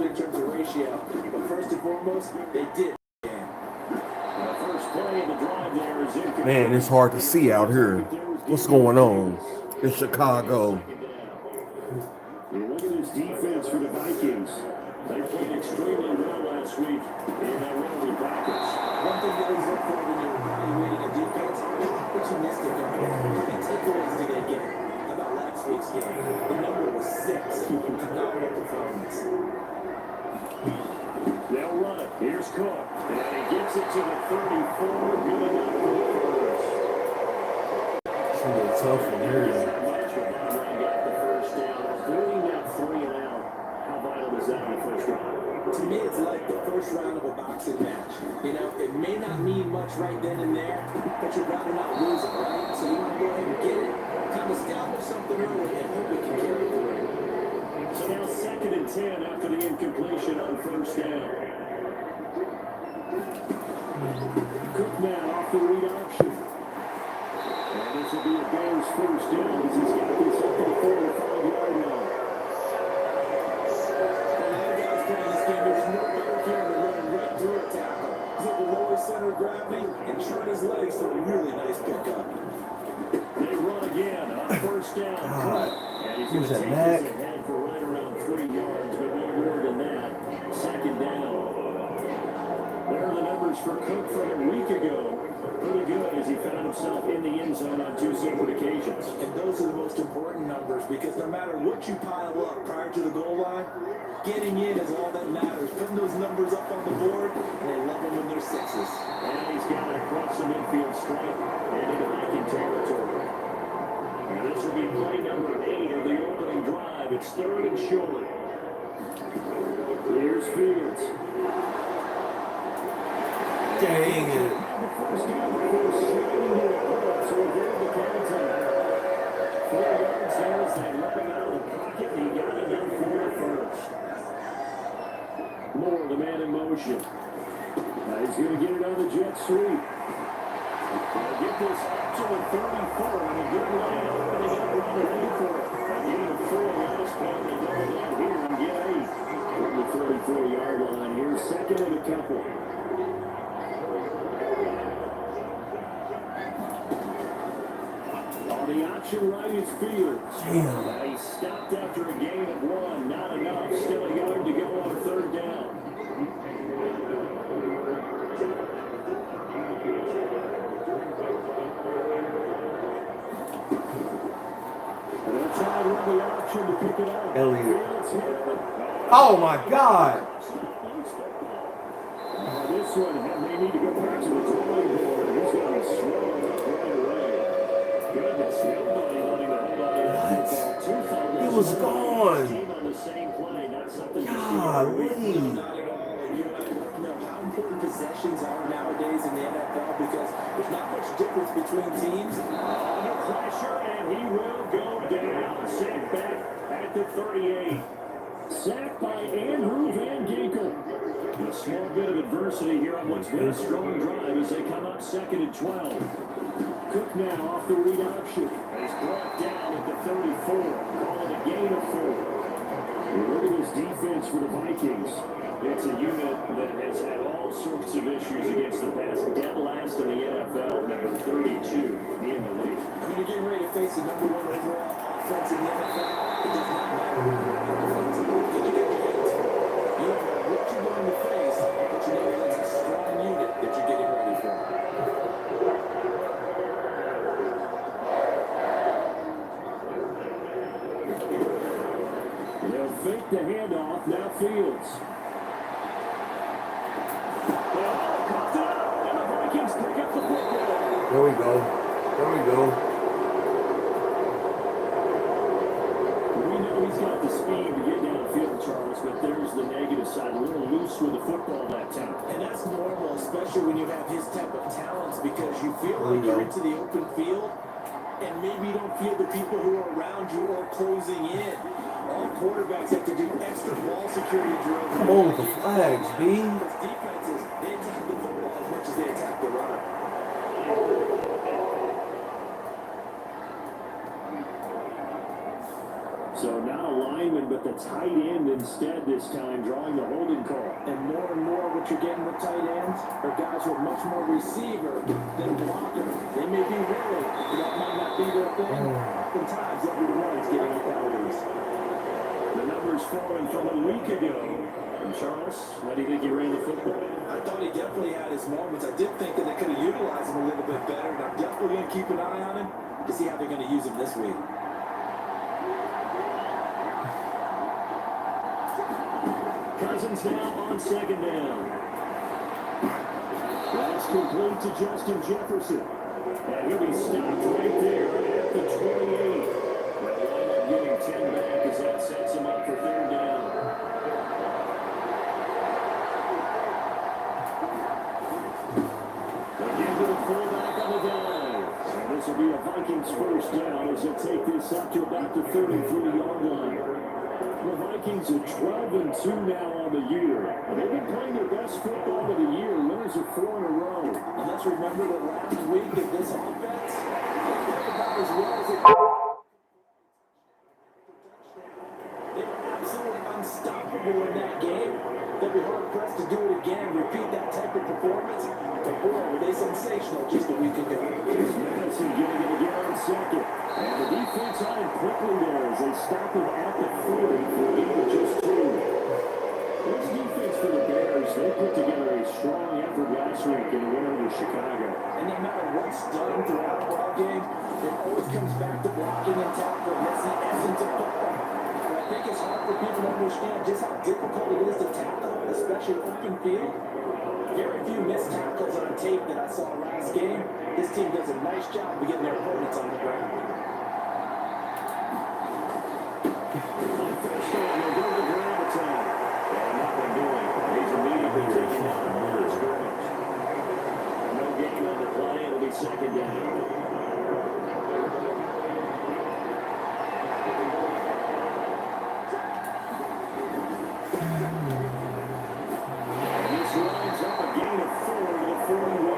bit in terms of ratio, but first and foremost, they did. Man, it's hard to see out here. What's going on in Chicago? Look at this defense for the Vikings. They played extremely well last week in that win over the Packers. One thing you always look for when you're evaluating a defense, how opportunistic are they? How many takeaways do they get? How about last week's game? The number was 6. Phenomenal performance. They'll run it. Here's Cook. And he gets it to the 34. Good enough for the first. It's a little tough in here. To me, it's like the first round of a boxing match. You know, it may not mean much right then and there, but you'd rather not lose it, right? So you want to go ahead and get it, kind of establish something early, and hope it can carry through. So now 2nd and 10 after the incompletion on first down. Cook now off the read option. And this will be a Bears first down as he's got this up to the 45-yard line. Center gravity and turn his legs for a really nice pickup. They run again on first down. And he's going to take Mac? his ahead for right around 3 yards, but no more than that. 2nd down. There are the numbers for Cook from a week ago. Pretty good as he found himself in the end zone on 2 separate occasions. And those are the most important numbers because no matter what you pile up prior to the goal line, getting in is all that matters. Putting those numbers up on the board, and they love them when they're 6s. And he's got it across the midfield stripe and into Viking territory. And this will be play number 8 of the opening drive. It's 3rd and short. Here's Fields. Dang it. The first down, the first straight into it. So we'll get the countdown. 4 yards there as they rip it out of the pocket. He got it done for the first. Moore, the man in motion. He's going to get it on the jet sweep. They'll get this up to the 34, and a good line opening up around the lane for it. A gain of 4 last time. They double down here and get 8 from the 34-yard line. Here's 2nd and a couple. On the option right is Fields. Damn. He stopped after a gain of 1. Not enough. Still a yard to go on 3rd down. They'll try and run the option to pick it up. Elliott. Oh my God. This one, they need to go back to the drawing board. He's going to be swallowed up right away. Goodness, nobody letting the head out. He was gone. Team on the same play, not something Golly. How important possessions are nowadays in the NFL because there's not much difference between teams. No pressure, and he will go down. Sent back at the 38. Sacked by Andrew Van Ginkel. A small bit of adversity here on what's been a strong drive as they come up 2nd and 12. Cook now off the read option. He's brought down at the 34. Call it a gain of 4. Look at this defense for the Vikings. It's a unit that has had all sorts of issues against the pass. Dead last in the NFL, number 32 in the league. When you're getting ready to face the number 1 overall offense in the NFL, it does not matter who you're defensive. You don't know what you're going to face, but you know that's a strong unit that you're getting ready for. They'll fake the handoff. Now Fields. And the Vikings pick up the football. There we go. There we go. We know he's got the speed to get downfield, Charles, but there's the negative side. A little loose with the football that time. And that's normal, especially when you have his type of talents, because you feel like you're into the open field, and maybe you don't feel the people who are around you or closing in. All quarterbacks have to do extra ball security drills. Come on with the flags, B. Because defenses, they attack the football as much as they attack the run. So not a lineman, but the tight end instead this time, drawing the holding call. And more what you're getting with tight ends are guys who are much more receiver than blocker. They may be willing, but that might not be their thing. Oftentimes, they'll be the ones getting the penalties. The numbers falling from a week ago. And Charles, how do you think he ran the football? I thought he definitely had his moments. I did think that they could have utilized him a little bit better, and I'm definitely going to keep an eye on him to see how they're going to use him this week. Cousins now on second down. That's complete to Justin Jefferson. And he'll be stopped right there at the 28. They'll wind up getting 10 back as that sets him up for third down. Again to the fullback on the dive. And this will be a Vikings first down as they take this up to about the 33-yard line. The Vikings are 12-2 now on the year. They've been playing their best football of the year. Winners of 4 in a row. And let's remember that last week that this offense, they played about as well as they were absolutely unstoppable in that game. They'll be hard-pressed to do it again, repeat that type of performance. But boy, were they sensational just a week ago. Here's Madison getting it again on second. And the defense on him quickly there as they stop him at the 40 for a gain of just 2. This defense for the Bears, they put together a strong effort last week in a win over Chicago. And no matter what's done throughout the ball game, it always comes back to blocking and tackling. That's the essence of football. And I think it's hard for people to understand just how difficult it is to tackle, especially open field. Very few missed tackles on tape that I saw last game. This team does a nice job of getting their opponents on the ground. On first down, they'll go to the ground attack. And nothing doing. He's immediately taken out of the scrimmage. No gain on the play. It'll be second down. This lines up a gain of 4 to the 41.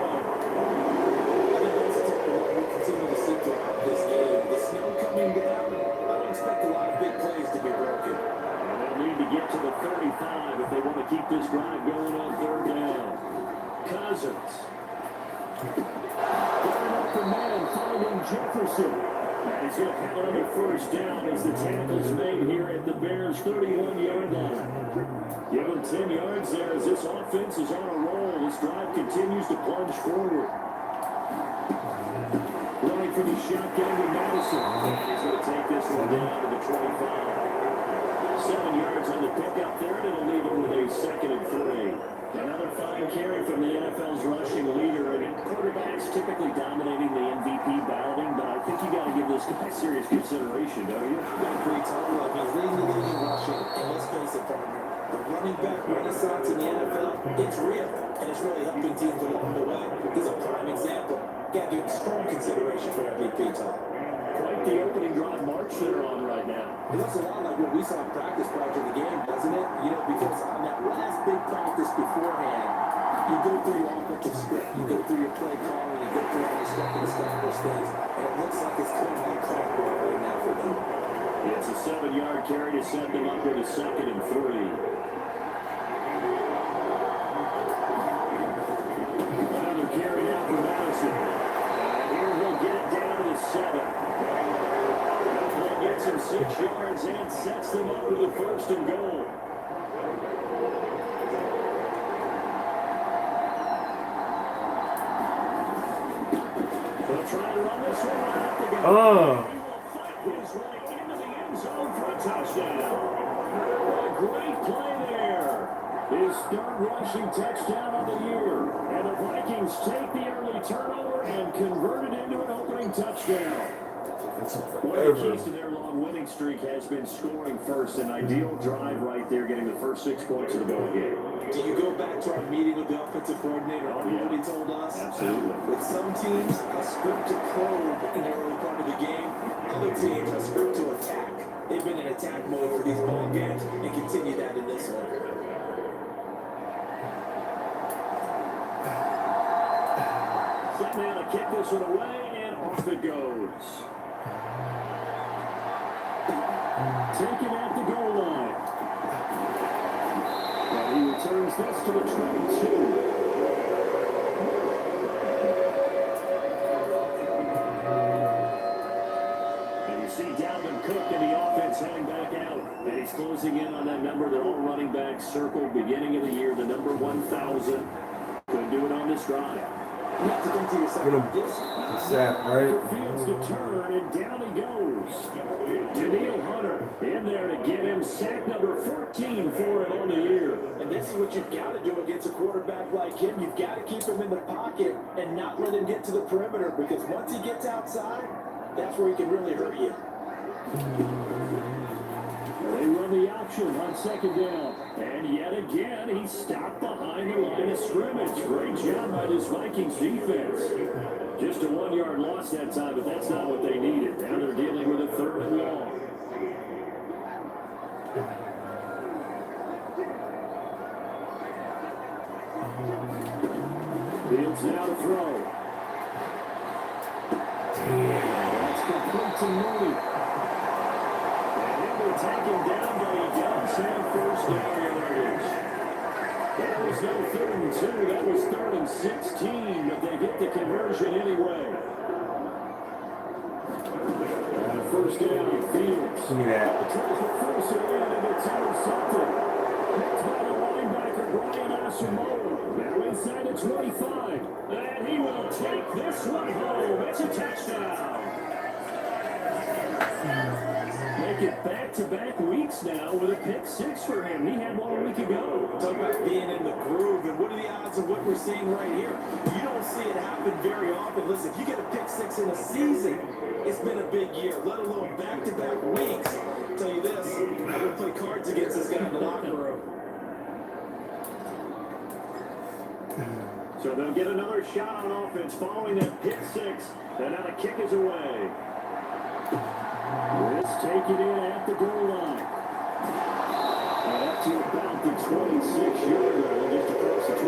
I think that's the type of what we continue to see throughout this game. The snow coming down, I don't expect a lot of big plays to be broken. And they'll need to get to the 35 if they want to keep this drive going on third down. Cousins. Going up the man, finding Jefferson. And he's going to count on the first down as the tackle's made here at the Bears' 31-yard line. Give them 10 yards there as this offense is on a roll. This drive continues to plunge forward. Running for the shotgun to Madison. And he's going to take this one down to the 25. 7 yards on the pickup there, and it'll leave him with a 2nd and 3. Another fine carry from the NFL's rushing leader, and quarterbacks typically dominating the MVP balloting, but I think you got to give this guy serious consideration, don't you? I agree totally. I mean, leading the league in rushing, and let's face it, partner, the running back renaissance in the NFL, it's real, and it's really helping teams along the way. He's a prime example. Got to give strong consideration for MVP talk. Quite the opening drive march they're on right now. It looks a lot like what we saw in practice prior to the game, doesn't it? You know, because on that last big practice beforehand, you go through your offensive script, you go through your play calling, you go through all the stuff and establish things, and it looks like it's kind of like clockwork right now for them. It's a 7-yard carry to set them up with a 2nd and 3. Another carry out for Madison. And here he'll get it down to the 7. Gets him 6 yards and sets them up with a 1st and goal. They'll try to run this one right up the gut. He will fight his way into the end zone for a touchdown. A great play there. His 3rd rushing touchdown of the year. And the Vikings take the early turnover and convert it into an opening touchdown. One of the keys to their long winning streak has been scoring first. An ideal drive right there, getting the first 6 points of the ball game. Do you go back to our meeting with the offensive coordinator? Oh, yeah. What he told us? Absolutely. With some teams, a script to probe in the early part of the game. Other teams, a script to attack. They've been in attack mode for these ball games and continue that in this one. Set now to kick this one away, and off it goes. Taken at the goal line. returns this to the 22. Cook in the offense heading back out. And he's closing in on that number that all running backs circled beginning of the year, the number 1,000. Could do it on this drive. Get him to sack, right? Fields to turn, and down he goes. Daniil Hunter in there to get him sack number 14 for him on the year. And this is what you've got to do against a quarterback like him. You've got to keep him in the pocket and not let him get to the perimeter, because once he gets outside, that's where he can really hurt you. They run the option on second down. And yet again, he stopped behind the line of scrimmage. Great job by this Vikings defense. Just a 1-yard loss that time, but that's not what they needed. Now they're dealing with a 3rd and long. Fields now to throw. That's complete to Mooney. Taken down, but he does have first down yardage. That was no 3rd and 2. That was 3rd and 16, but they get the conversion anyway. First down, Fields. Give me that. Tries to force it in, and it's intercepted. That's by the linebacker, Brian Asamoah. Now inside the 25. And he will take this one home. It's a touchdown. Make it back-to-back weeks now with a pick 6 for him. He had 1 week ago. Talk about being in the groove, and what are the odds of what we're seeing right here? You don't see it happen very often. Listen, if you get a pick 6 in a season, it's been a big year, let alone back-to-back weeks. I'll tell you this, I'm going to play cards against this guy in the locker room. So they'll get another shot on offense following that pick 6. And now the kick is away. Let's take it in at the goal line. And up to about the 26-yard line, just across the 25.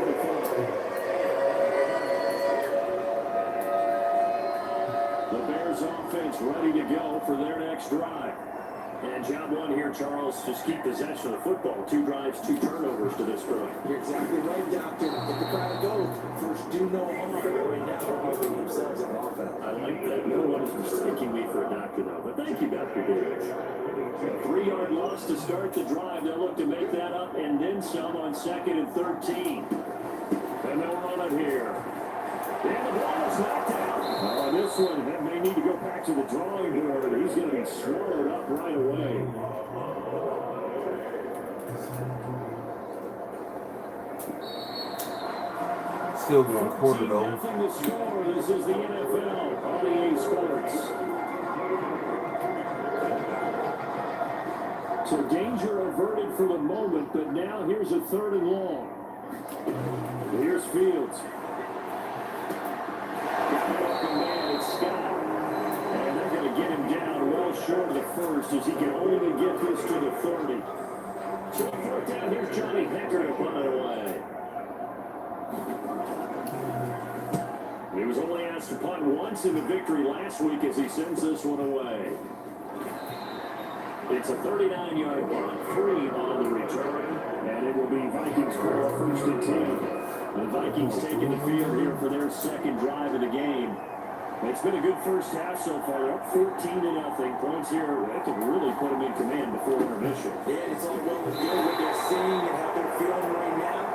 The Bears offense ready to go for their next drive. And job one here, Charles, just keep possession of the football. 2 drives, 2 turnovers to this point. You're exactly right, Doctor. If the crowd goes, first do no harm. Right now, they're helping themselves in offense. I like that. No one is mistaking me for a doctor, though. But thank you, Dr. Davis. A 3-yard loss to start the drive. They'll look to make that up and then some on 2nd and 13. And they'll run it here. And the ball is knocked out. On this one, that may need to go back to the drawing board. He's going to be swallowed up right away. Still going quarter though. Nothing to score. This is the NFL on EA Sports. So danger averted for the moment, but now here's a 3rd and long. Here's Fields. Man, it's Scott. And they're going to get him down well short of the first as he can only get this to the 30. So 4th down, here's Johnny Hecker to punt it away. He was only asked to punt once in the victory last week as he sends this one away. It's a 39-yard punt, 3 on the return, and it will be Vikings for 1st and 10. The Vikings taking the field here for their 2nd drive of the game. It's been a good first half so far. They're up 14-0. Points here that could really put them in command before intermission. Yeah, it's all well and good what they're seeing and how they're feeling right now.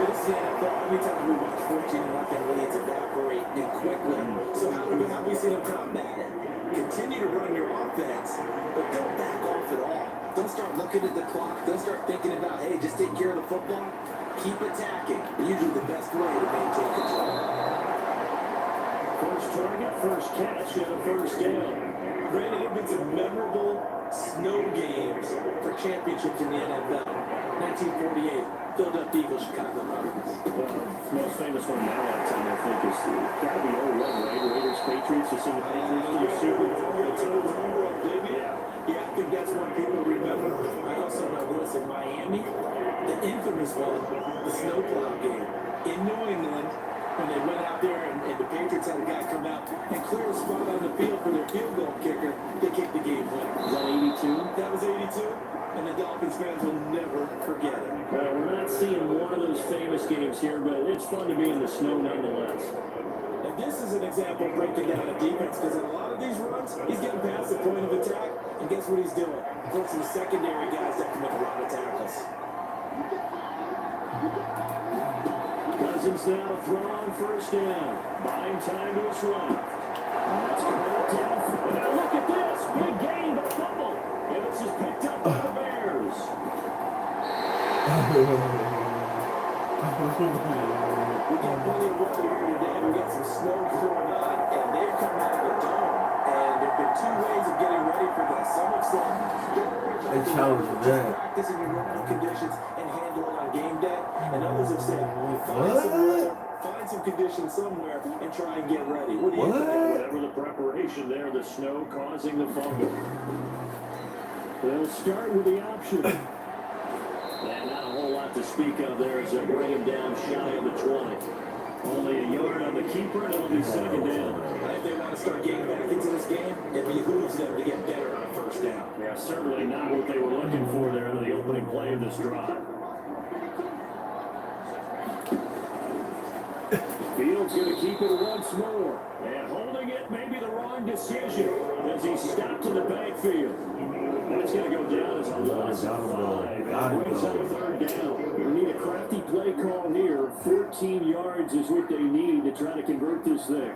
But it's the NFL. How many times we watch 14-0 leads evaporate and quickly? So how have we seen them combat it? Continue to run your offense, but don't back off at all. Don't start looking at the clock. Don't start thinking about, hey, just take care of the football. Keep attacking. Usually the best way to maintain control. First target, first catch, and a first down. Granted, there have been some memorable snow games for championships in the NFL. 1948, Philadelphia Eagles, Chicago Cubs. Most famous one now, I think, is got to be 01, right? Raiders, Patriots, to send the Patriots to the Super Bowl. Yeah, I think that's one people remember. I also know this in Miami, the infamous one, the snowplow game in New England, when they went out there and the Patriots had a guy come out and clear a spot on the field for their field goal kicker. They kicked the game winner. Was that 82? That was 82, and the Dolphins fans will never forget it. Well, we're not seeing one of those famous games here, but it's fun to be in the snow nonetheless. And this is an example of breaking down a defense, because in a lot of these runs, he's getting past the point of attack, and guess what he's doing? Forcing the secondary guys to have to make a lot of tackles. Cousins now to throw on first down. Buying time to his right. That's caught down. Now look at this. Big gain, but fumble. And this is picked up by the Bears. We got plenty of weather here today. We got some snow throwing on, and they've come out of the dome. And there have been two ways of getting ready for this. Some have said, They challenge that. practice in your normal conditions and handle it on game day. And others have said, find some weather, find some conditions somewhere, and try and get ready. What do you think? Whatever the preparation there, the snow causing the fumble. They'll start with the option. And not a whole lot to speak of there as they bring him down shy of the 20. Only a yard on the keeper, and it'll be second down. If they want to start getting back into this game, it behooves them to get better on first down. Yeah, certainly not what they were looking for there in the opening play of this drive. Fields going to keep it once more. And holding it may be the wrong decision as he stopped in the backfield. That's going to go down as a loss of 5. That brings up a third down. We need a crafty play call here. 14 yards is what they need to try to convert this thing.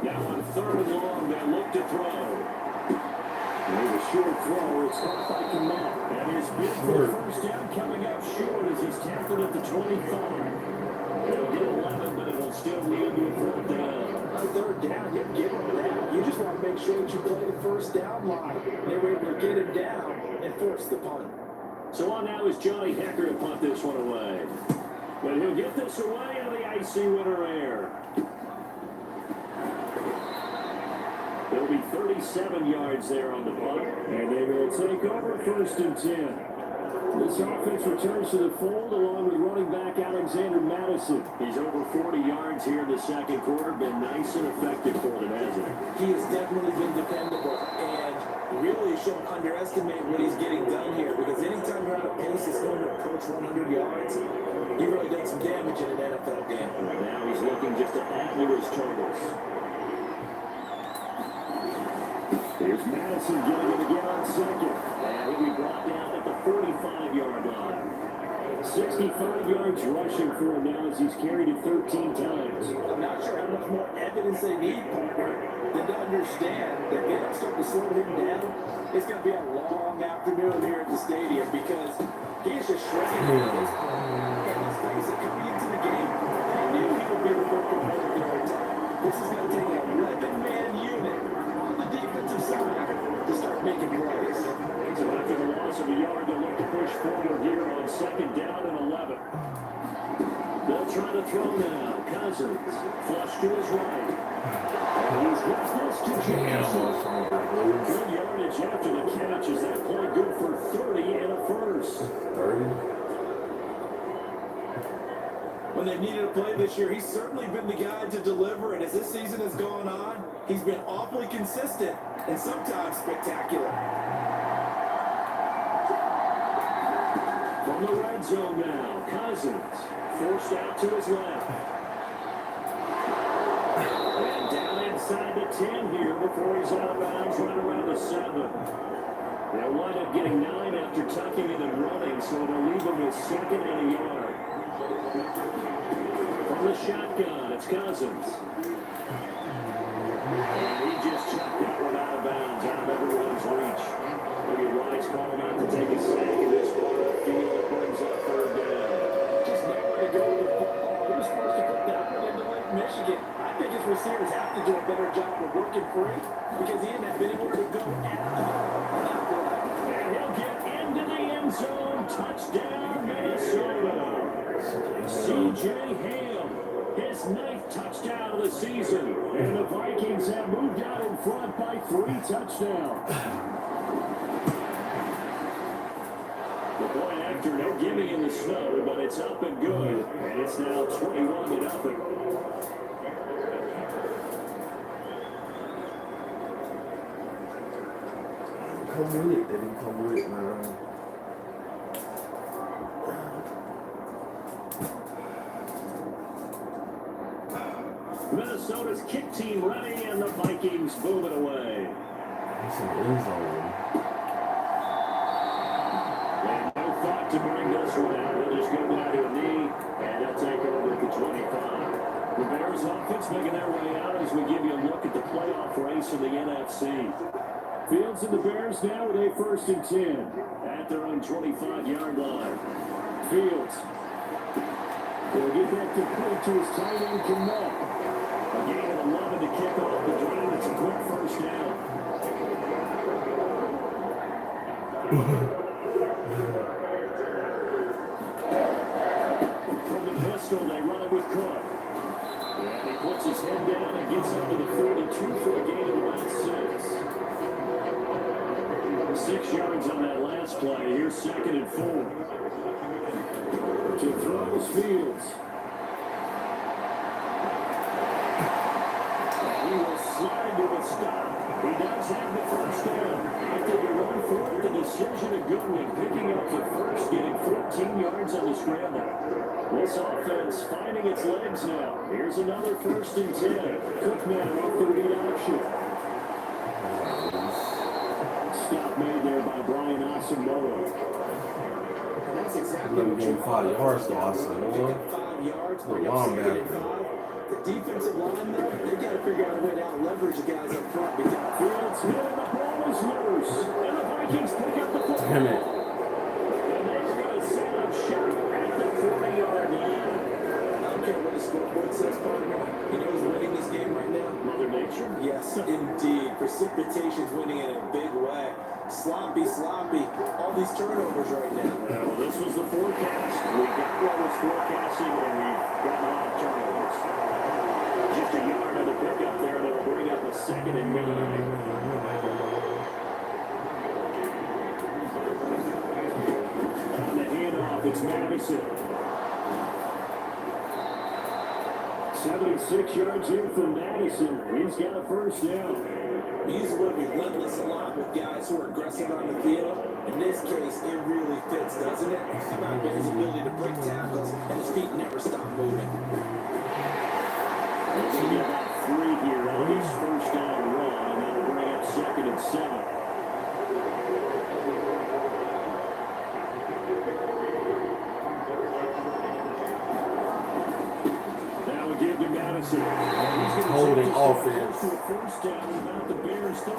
Now on third and long, they look to throw. There's a short throw. It's caught by Kamal. And his bid for first down coming up short as he's tackled at the 25. They'll get 11, but it'll still lead to a fourth down. On third down, you give him that. You just want to make sure that you play the first down line. They were able to get him down and force the punt. So on now is Johnny Hecker to punt this one away. But he'll get this away on the icy winter air. There'll be 37 yards there on the punt. And they will take over first and 10. This offense returns to the fold along with running back Alexander Madison. He's over 40 yards here in the second quarter. Been nice and effective for them, hasn't he? He has definitely been dependable and really shouldn't underestimate what he's getting done here, because anytime you're on a pace that's going to approach 100 yards, he really done some damage in an NFL game. Now he's looking just to add to his totals. Here's Madison getting it again on second. And he'll be brought down at the 45-yard line. 65 yards rushing for him now as he's carried it 13 times. I'm not sure how much more evidence they need, partner, than to understand that they don't start to slow him down. It's going to be a long afternoon here at the stadium, because he's just shredding at this point. And let's face it, coming into the game, they knew he would be the focal point of their attack. This is going to take an 11-man unit on the defensive side to start making plays. So after the loss of a yard, they'll look to push forward here on second down and 11. They'll try to throw now. Cousins, flush to his right. And he's got this to Jackson. Good yardage after the catch. Is that play good for 30 and a first? 30? When they needed a play this year, he's certainly been the guy to deliver, and as this season has gone on, he's been awfully consistent and sometimes spectacular. From the red zone now, Cousins forced out to his left. And down inside the 10 here before he's out of bounds right around the 7. They'll wind up getting 9 after tucking it and running, so they'll leave him with second and a yard. From the shotgun, it's Cousins. And he just chucked that one out of bounds, out of everyone's reach. Look at Rice calling out to take a sack in this part of the field. It brings up third down. Just nowhere to go with the football. He was supposed to put that one into Lake Michigan. I think his receivers have to do a better job of working free, because he didn't have anywhere to go at all on that play. And he'll get into the end zone. Touchdown, Minnesota. C.J. Ham, his 9th touchdown of the season. And the Vikings have moved out in front by 3 touchdowns. The point after, no gimme in the snow, but it's up and good. And it's now 21-0. come with it. They didn't come with it, man. Minnesota's kick team ready, and the Vikings move it away. That's an end zone. And no thought to bring this one out. They'll just go down to a knee, and they'll take over at the 25. The Bears offense making their way out as we give you a look at the playoff race in the NFC. Fields and the Bears now with a 1st and 10 at their own 25-yard line. Fields will get that complete to his tight end, Cannell. A gain of 11 to kick off the drive. It's a quick 1st down. From the pistol, they run it with Cook. And he puts his head down and gets up to the 42 for a gain of about 6. 6 yards on that last play. Here's 2nd and 4. To throw is Fields. He will slide to a stop. He does have the 1st down. After the run for it, the decision a good one. Picking up the 1st, getting 14 yards on the scramble. This offense finding its legs now. Here's another 1st and 10. Cook now off the read option. Stop made there by Brian Asamoah. That's exactly Let me what gain 5 yards to Austin. 5 yards. The bring up 2nd and linebacker. 5. The defensive line, though, they got to figure out a way to out-leverage the guys up front. Because Fields hit and the ball is loose. And the Vikings pick up the football. Damn it. And they're going to set up shop at the 40-yard line. I don't care what the scoreboard says, partner. You know who's winning this game right now? Mother Nature. Yes, indeed. Precipitation's winning in a big way. Sloppy. All these turnovers right now. Well, this was the forecast. We got what was forecasting, and we've gotten a lot of turnovers. Just a yard of the pickup there that will bring up a 2nd and 9. On the handoff, it's Madison. 76 yards in from Madison. He's got a 1st down. He's going to be relentless a lot with guys who are aggressive on the field. In this case, it really fits, doesn't it? How about his ability to break tackles and his feet never stop moving? He's going to get about 3 here on his 1st down run, and that'll bring up 2nd and 7. Give to Madison. He's holding offense. To a 1st down about the Bears 37.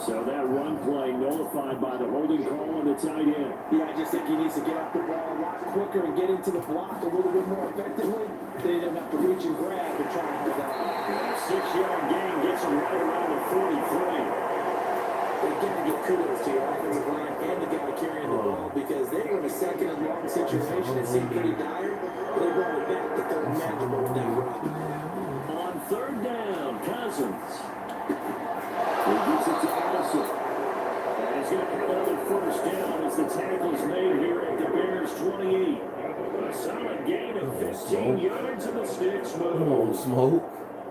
So that run play nullified by the holding call on the tight end. Yeah, I just think he needs to get off the ball a lot quicker and get into the block a little bit more effectively. They didn't have to reach and grab and try to hold that. 6-yard gain gets him right around the 43. They got to give kudos to your offensive line and the guy carrying the ball because they were in a 2nd and long situation. It seemed pretty dire. They brought it back to 3rd and manageable with that run. On 3rd down, Cousins. He gets it to Allison. And he's going to have another 1st down as the tackle's made here at the Bears 28. A solid gain of 15 yards and the sticks move. Come on, Smoke.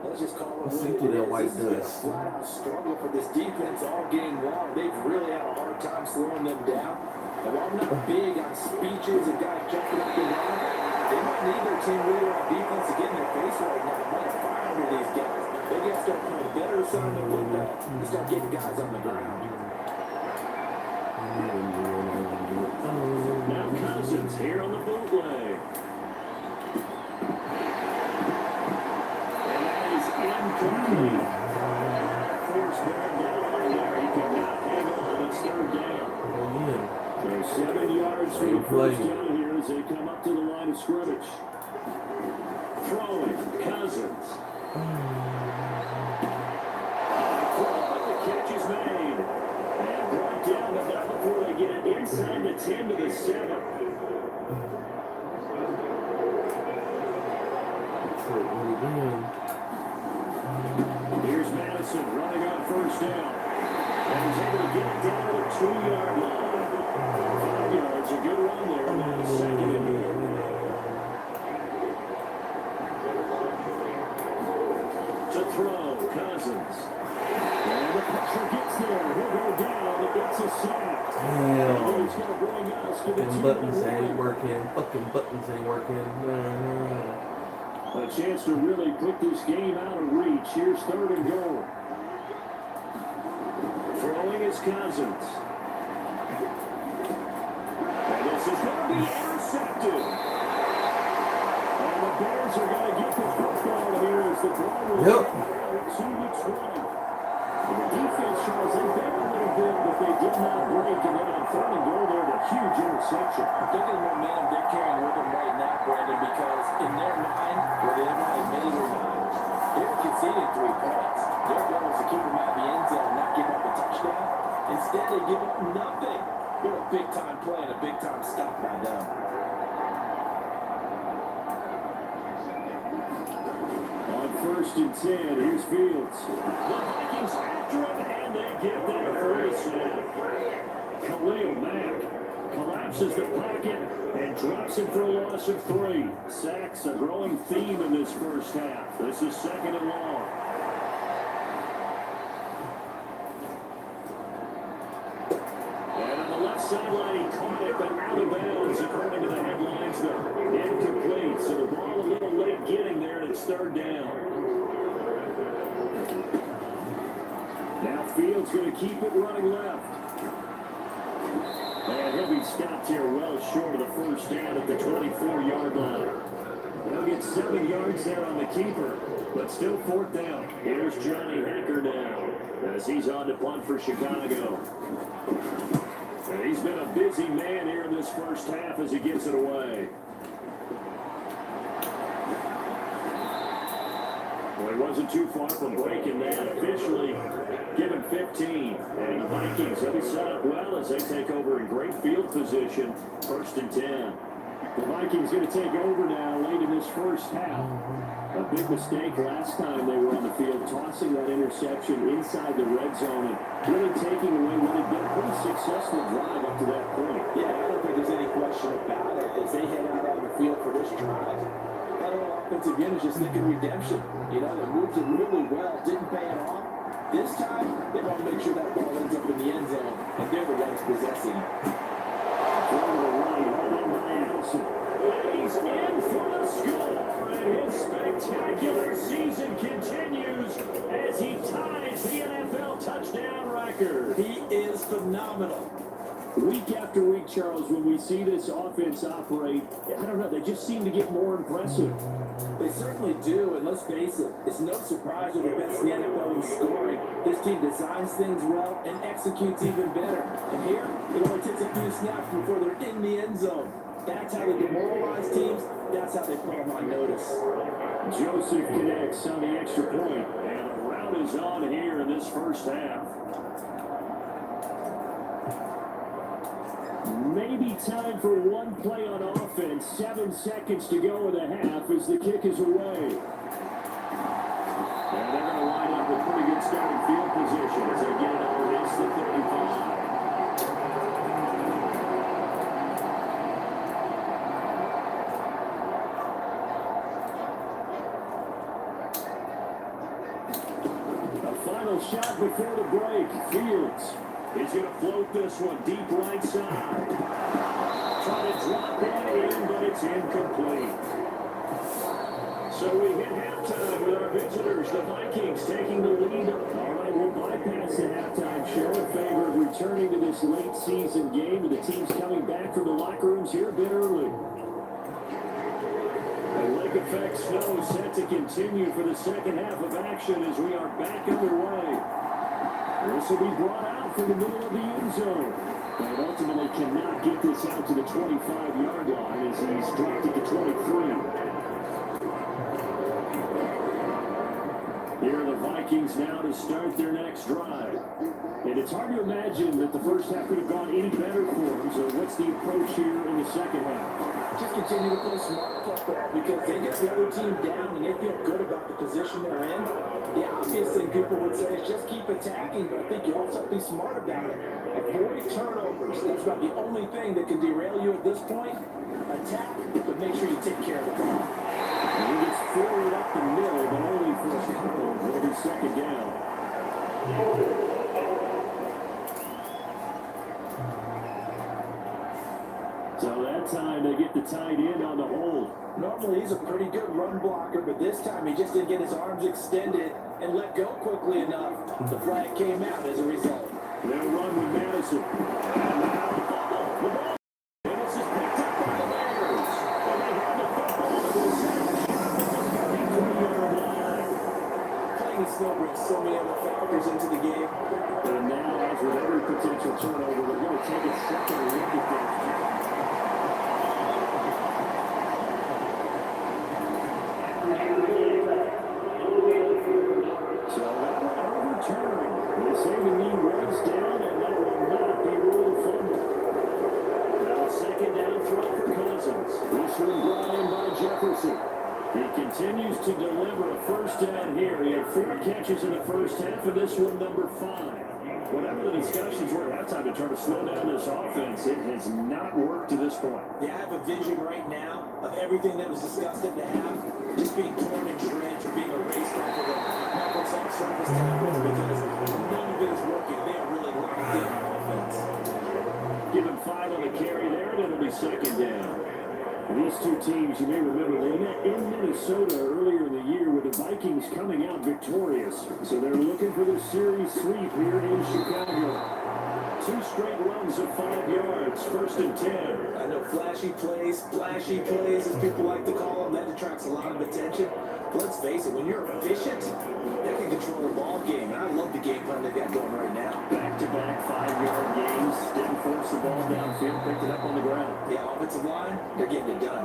Let's just call it Let's see through that white dust. Flat-out struggle for this defense all game long. They've really had a hard time slowing them down. And while I'm not big on speeches and guys jumping up and down, they might need their team leader on defense to get in their face right now. They might fire under these guys. They got to start playing better side of the football and start getting guys on the ground. Now Cousins here on the bootleg. Incomplete. Force down there. He could not hang on. It's 3rd down. So 7 yards for the 1st down here as they come up to the line of scrimmage. Throwing, Cousins. The catch is made. And brought down about before they get it inside the 10 to the 7. Here's Madison running on 1st down. And he's able to get it down to the 2-yard line. 5 yards, a good run there. And now 2nd and 1. Cousins. And the pressure gets there. He'll go down. It's a sack. Damn. He's going to bring us to the Fucking buttons ain't working. Fucking buttons ain't working. A chance to really put this game out of reach. Here's 3rd and goal. Throwing is Cousins. And this is going to be intercepted. And the Bears are going to get the football here as the ball will get to the 20. And the defense, Charles, they bent a little bit, but they did not break. And then on 3rd and goal, there, a huge interception. I think of the momentum they're carrying with them right now, Brandon, because in their mind, whether they're not admitting or not, they're conceding 3 points. Their goal is to keep them out of the end zone and not give up a touchdown. Instead, they give up nothing. What a big-time play and a big-time stop by them. On 1st and 10, here's Fields. The Vikings after him, and they get there for a snap. Khalil Mack collapses the pocket and drops him for a loss of 3. Sacks, a growing theme in this first half. This is 2nd and long. And on the left sideline, he caught it, but out of bounds, according to the headlines, though. Incomplete, so the ball a little late getting there, and it's 3rd down. Now Fields going to keep it running left. And he'll be stopped here well short of the first down at the 24-yard line. He'll get 7 yards there on the keeper, but still 4th down. Here's Johnny Hacker now as he's on to punt for Chicago. And he's been a busy man here in this first half as he gets it away. Well, he wasn't too far from breaking that. Officially given 15. And the Vikings will be set up well as they take over in great field position. 1st and 10. The Vikings going to take over now late in this first half. A big mistake last time they were on the field, tossing that interception inside the red zone and really taking away what had been a pretty successful drive up to that point. Yeah, I don't think there's any question about it as they head out on the field for this drive. That whole offensive unit is just thinking redemption. You know, they moved it really well, didn't pay it off. This time, they want to make sure that ball ends up in the end zone, and they're the ones possessing it. Throw to the right, home by Allison. He's in for the score, and his spectacular season continues as he ties the NFL touchdown record. He is phenomenal. Week after week, Charles, when we see this offense operate, I don't know, they just seem to get more impressive. They certainly do, and let's face it, it's no surprise they're the best in the NFL in scoring. This team designs things well and executes even better. And here, it only takes a few snaps before they're in the end zone. That's how they demoralize teams. That's how they put them on notice. Joseph connects on the extra point, and the route is on here in this first half. Maybe time for one play on offense. 7 seconds to go in the half as the kick is away. And they're going to line up with pretty good starting field position as they get it over against the 35. A final shot before the break. Fields. He's going to float this one deep right side. Trying to drop that in, but it's incomplete. So we hit halftime with our visitors, the Vikings, taking the lead. All right, we'll bypass the halftime show in favor of returning to this late season game, with the teams coming back from the locker rooms here a bit early. The lake effect snow set to continue for the second half of action as we are back underway. This will be brought out from the middle of the end zone. And ultimately cannot get this out to the 25-yard line as he's dropped at the 23. Here are the Vikings now to start their next drive. And it's hard to imagine that the first half could have gone any better for them. So what's the approach here in the second half? Just continue to play smart football because they get the other team down and they feel good about the position they're in. The obvious thing people would say is just keep attacking, but I think you also have to be smart about it. Avoid turnovers. That's about the only thing that can derail you at this point. Attack, but make sure you take care of the ball. And he gets forward up the middle, but only for a couple. It'll be second down. tight end on the hold. Normally he's a pretty good run blocker, but this time he just didn't get his arms extended and let go quickly enough. The flag came out as a result. They'll run with Madison. And now the ball. And this is picked up by the Bears. And they have the football to the 33-yard line. Playing Snowbridge so many other factors into the game. And now, as with every potential turnover, they're going to take a second look at that. So that one overturned. They say the knee runs down, and that will not be ruled a fumble. Now second down throw for Cousins. This one brought in by Jefferson. He continues to deliver a first down here. He had 4 catches in the first half, and this one number 5. Whatever the discussions were at halftime to try to slow down this offense, it has not worked to this point. Yeah, I have a vision right now of everything that was discussed at the half just being torn and shreds or being erased off of the Microsoft Surface tablets because none of it is working. They are really locked in on offense. Give him 5 on the carry there, and it'll be second down. These two teams, you may remember, they met in Minnesota earlier in the year with the Vikings coming out victorious. So they're looking for the series sweep here in Chicago. 2 straight runs of 5 yards, first and 10. I know flashy plays, as people like to call them, that attracts a lot of attention. But let's face it, when you're efficient, that can control a ball game. And I love the game plan they've got going right now. Back-to-back 5-yard games, didn't force the ball downfield, picked it up on the ground. The offensive line, they're getting it done.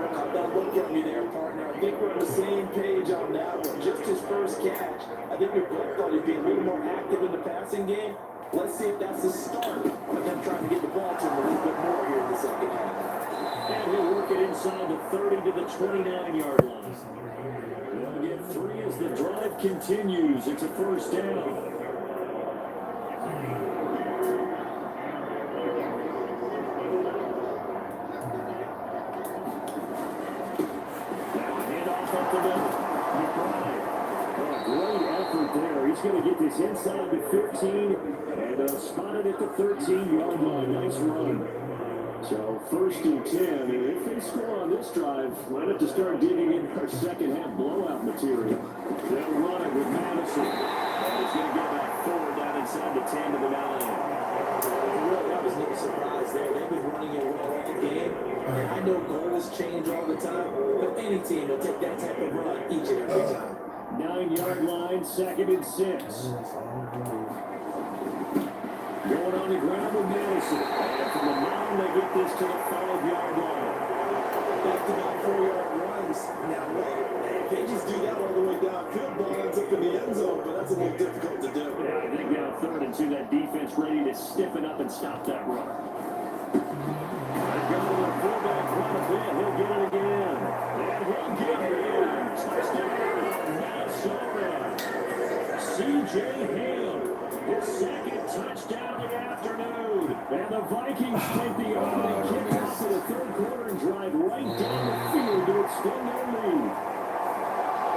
I'm not looking at me there, partner. I think we're on the same page on that one. Just his first catch. I think we both thought he'd be a little more active in the passing game. Let's see if that's the start of them trying to get the ball to him a little bit more here in the second half. And he'll work it inside the 30 to the 29-yard line. They'll get 3 as the drive continues. It's a first down. He's going to get this inside the 15 and spotted at the 13-yard line. Nice run. So first and 10. If they score on this drive, might have to start digging in our second half blowout material. They'll run it with Madison. And he's going to get about 4 down inside the 10 to the 9. Well, that was no surprise there. They've been running it well all game. And I know goals change all the time, but any team will take that type of run each and every time. 9-yard line, second and 6. Going on the ground with Madison. And from the 9, they get this to the 5-yard line. Back-to-back 4-yard runs. Now, if they just do that all the way down, field ball ends up in the end zone, but that's a little difficult to do. Yeah, I think now 3rd and 2, that defense ready to stiffen up and stop that run. They've got the fullback run a bit. He'll get it again. And he'll get it again. Touchdown. C.J. Ham, his second touchdown of the afternoon. And the Vikings take the opening kickoff to the 3rd quarter and drive right down the field to extend their lead.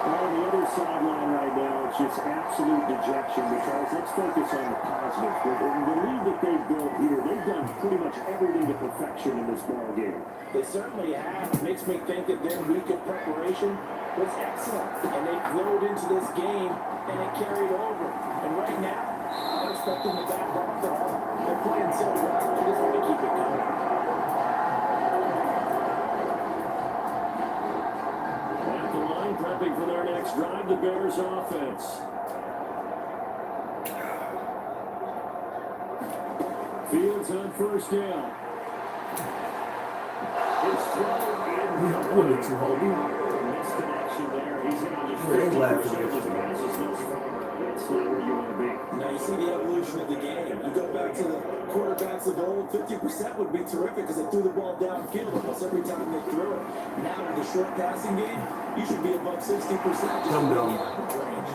On the other sideline right now, it's just absolute dejection because let's focus on the positive. The lead that they've built here, they've done pretty much everything to perfection in this ball game. They certainly have. It makes me think that their week of preparation was excellent. And they flowed into this game, and it carried over. And right now, I'm expecting the back off at all. They're playing so well, they just want to keep it going. At the line, prepping for their next drive, the Bears offense. Fields on first down. His throw in. Misconnection there. He's in on the 50% of his passes thus far. That's not where you want to be. Now you see the evolution of the game. You go back to the quarterbacks of old, 50% would be terrific because they threw the ball downfield almost every time they threw it. Now with the short passing game, you should be above 60% just in the range.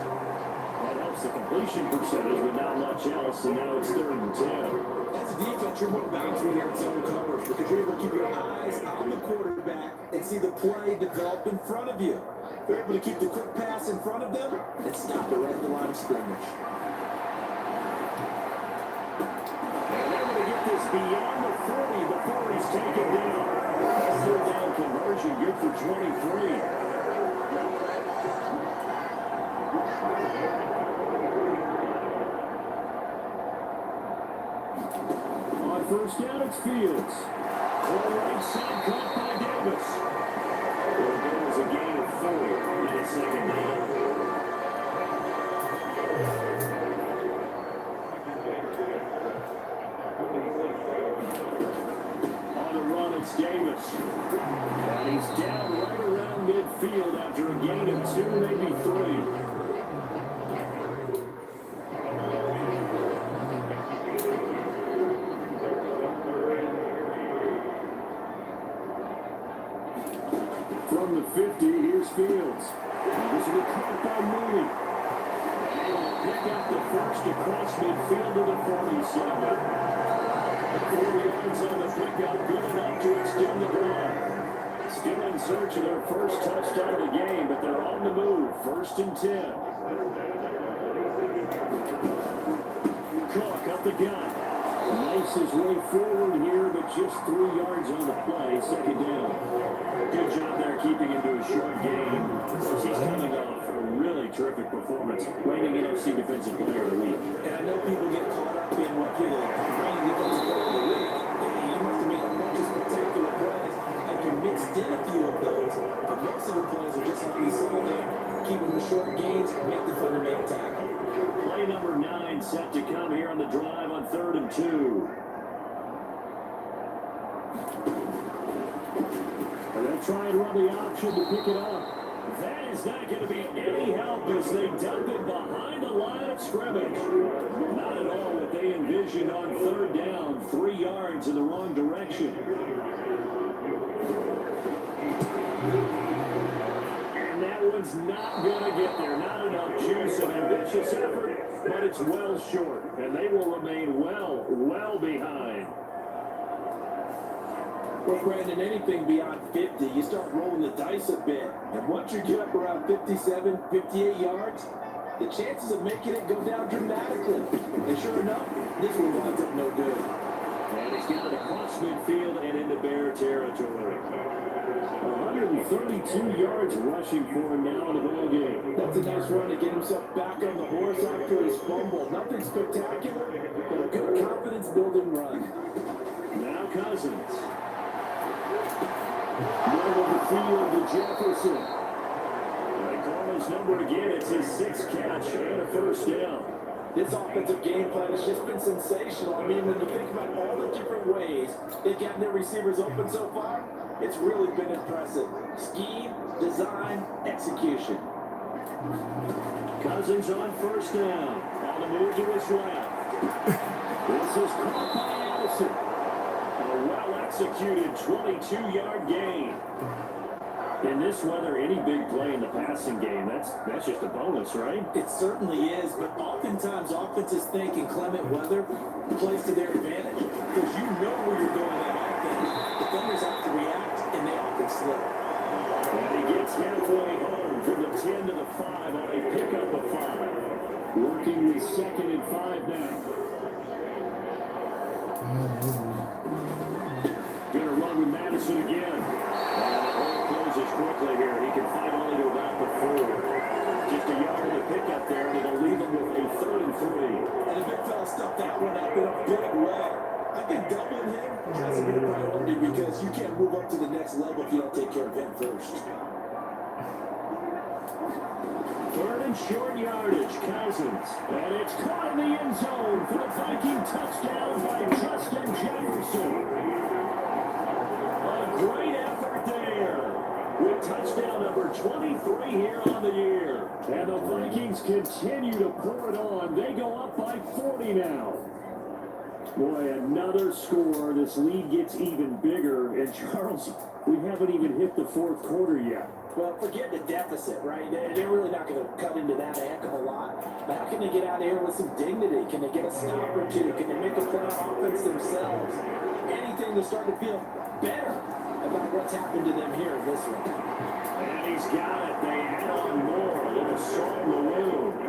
That helps the completion percentage, but not much else, and now it's 3rd and 10. As a defense, you're more bound to your zone coverage because you're able to keep your eyes on the quarterback and see the play develop in front of you. You're able to keep the quick pass in front of them and stop it right at the line of scrimmage. And they're going to get this gets beyond the 40 before he's taken down. Third down conversion, good for 23. On first down, it's Fields. Right side caught by Davis. Well, there was a gain of 4 and a second down. On the run, it's Davis. And he's down right around midfield after a gain of 2, maybe 3. From the 50, here's Fields. This will be caught by Mooney. And he'll pick up the first across midfield to the 47. 4 yards on the pickup, good enough to extend the drive. Still in search of their first touchdown of the game, but they're on the move. 1st and 10. Cook up the gut. Makes his way forward here, but just 3 yards on the play. Second down. Good job there keeping him to a short game. He's coming off a really terrific performance. Reigning NFC Defensive Player of the Week. And I know people get caught up in what people reigning Defensive Player of the Week. He must have made a bunch of spectacular plays. And you mixed in a few of those. But most of the plays are just like we saw there. Keeping the short gains, make the fundamental tackle. Play number 9 set to come here on the drive on 3rd and 2. And they'll try and run the option to pick it up. That is not going to be any help as they dump it behind the line of scrimmage. Not at all what they envisioned on 3rd down. 3 yards in the wrong direction. And that one's not going to get there. Not enough juice. An ambitious effort, but it's well short. And they will remain well behind. Well, Brandon, anything beyond 50, you start rolling the dice a bit. And once you get up around 57, 58 yards, the chances of making it go down dramatically. And sure enough, this one winds up no good. And it's got it across midfield and into Bear territory. 132 yards rushing for him now in the ball game. That's a nice run to get himself back on the horse after his fumble. Nothing spectacular, but a good confidence-building run. Now Cousins. Middle of the field to Jefferson. They call his number again. It's his 6th catch and a 1st down. This offensive game plan has just been sensational. I mean, when you think about all the different ways they've gotten their receivers open so far, it's really been impressive. Scheme, design, execution. Cousins on 1st down. On the move to his left. This is caught by Addison. A well-executed 22-yard gain. In this weather, any big play in the passing game, that's just a bonus, right? It certainly is, but oftentimes offenses think in clement weather plays to their advantage because you know where you're going on offense. Defenders have to react, and they often slip. And he gets halfway home from the 10 to the 5 on a pickup of 5. Working with 2nd and 5 now. Gonna run with Madison again. Closes quickly here. He can fight only to about the 4. Just a yard in the pickup there, and it'll leave him with a 3rd and 3. And the big fella stuffed that one up in a big way. I think doubling him hasn't been a priority because you can't move up to the next level if you don't take care of him first. 3rd and short yardage, Cousins. And it's caught in the end zone for the Viking touchdown by Justin Jefferson. A great effort there. With touchdown number 23 here on the year. And the Vikings continue to pour it on. They go up by 40 now. Boy, another score. This lead gets even bigger. And Charles, we haven't even hit the 4th quarter yet. Well, forget the deficit, right? They're really not going to cut into that a heck of a lot. But how can they get out of here with some dignity? Can they get a stop or two? Can they make a play on offense themselves? Anything to start to feel better about what's happened to them here in this one. And he's got it. They add on more. A little salt in the wound.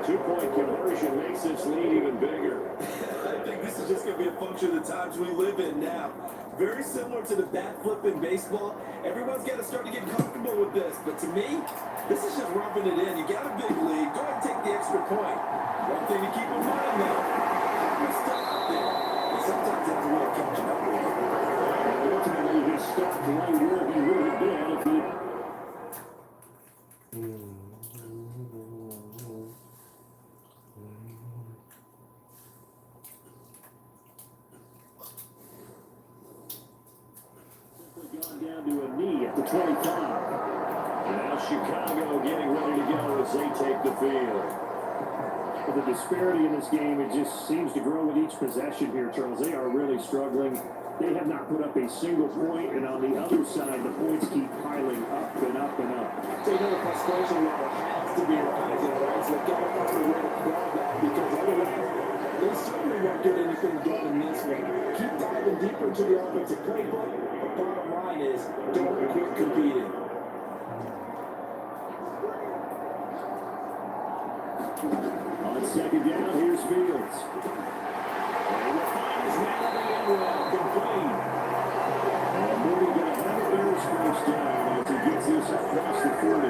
Two-point conversion makes this lead even bigger. I think this is just going to be a function of the times we live in now. Very similar to the bat flip in baseball. Everyone's got to start to get comfortable with this. But to me, this is just rubbing it in. You got a big lead. Go ahead and take the extra point. One thing to keep in mind, though, you're still out there. And sometimes that's a way of catching up with you. Ultimately, he stopped right where he would have been if he... gone down to a knee at the 25. And now Chicago getting ready to go as they take the field. Well, the disparity in this game, it just seems to grow with each possession here, Charles. They are really struggling. They have not put up a single point, and on the other side, the points keep piling up and up and up. So you know the frustration level has to be rising, right? So they've got to find a way to quell that because otherwise, they certainly won't get anything done in this one. Keep diving deeper into the offensive playbook. The bottom line is, don't quit competing. On second down, here's Fields. And the finds Melody and complete. And Moody going to have a Bears first down as he gets this across the 40.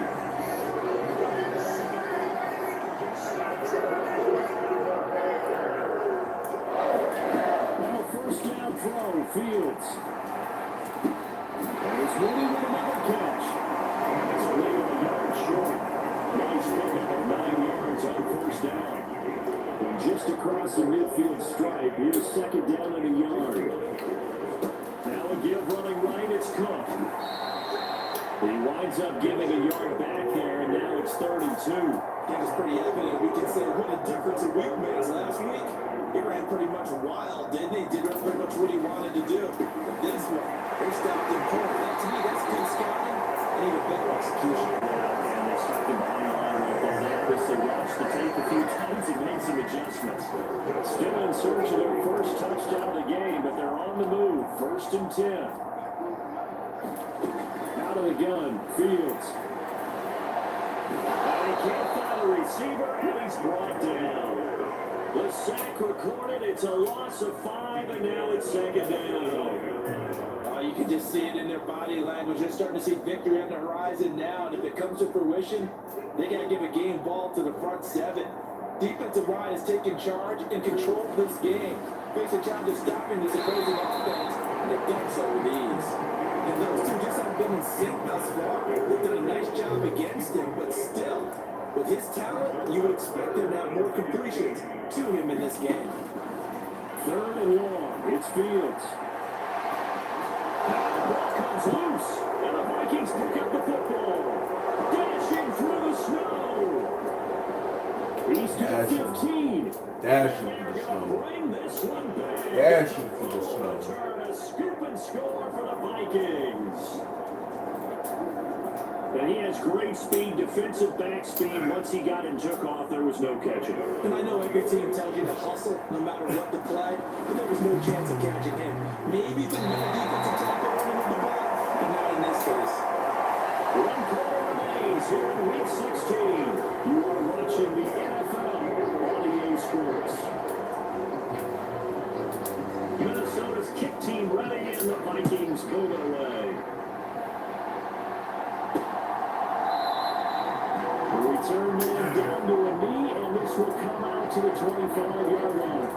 Now first down throw, Fields. And it's Moody with another catch. And it's way a yard short. Nice pickup of 9 yards on first down. And just across the midfield stripe, here's second down and a yard. Now a give running right, it's Cook. He winds up giving a yard back there, and now it's 32. It was pretty evident. We can say what a difference a week makes. Last week, he ran pretty much wild, didn't he? Did pretty much what he wanted to do. But this one, they stopped him cold. That to me, that's good scouting and even better execution. And they stopped him behind the line right there. They obviously watched the tape a few times and made some adjustments. Still in search of their first touchdown of the game, but they're on the move. First and 10. Out of the gun, Fields. And he can't find a receiver, and he's brought down. The sack recorded, it's a loss of 5, and now it's second down. You can just see it in their body language. They're starting to see victory on the horizon now, and if it comes to fruition, they got to give a game ball to the front seven. Defensive line is taking charge and control of this game. Face a challenge of stopping this opposing offense, and they've done so with ease. And those two just haven't been in sync thus far. They've done a nice job against him, but still, with his talent, you would expect him to have more completions to him in this game. Third and long, it's Fields. Now the ball comes loose, and the Vikings pick up the football. Dashing through the snow. He's got 15. Dashing through the snow. Bring this one back. Dashing through the snow. Turn a scoop and score for the Vikings. And he has great speed, defensive back speed. Once he got and took off, there was no catching. And I know every team tells you to hustle no matter what the play, but there was no chance of catching him. Maybe the defensive tackle running with the ball, but not in this case. One quarter remains here in Week 16. You are watching the NFL on EA Sports. Minnesota's kick team ready, and the Vikings move it away. The return man down to a knee, and this will come out to the 25-yard line.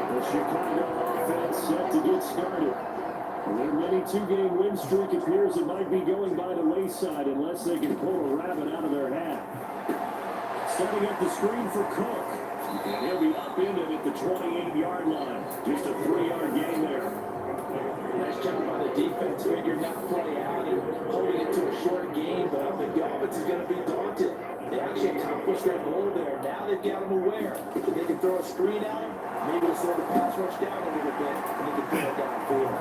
The Chicago offense set to get started. Their mini two-game win streak appears it might be going by the wayside unless they can pull a rabbit out of their hat. Setting up the screen for Cook. And he'll be upended at the 28-yard line. Just a 3-yard gain there. Nice job by the defense, figuring that play out and holding it to a short game, but I think the offense is going to be daunted. They actually accomplished their goal there. Now they've got them aware. They can throw a screen at him, maybe to slow the pass rush down a little bit, and they can put it downfield.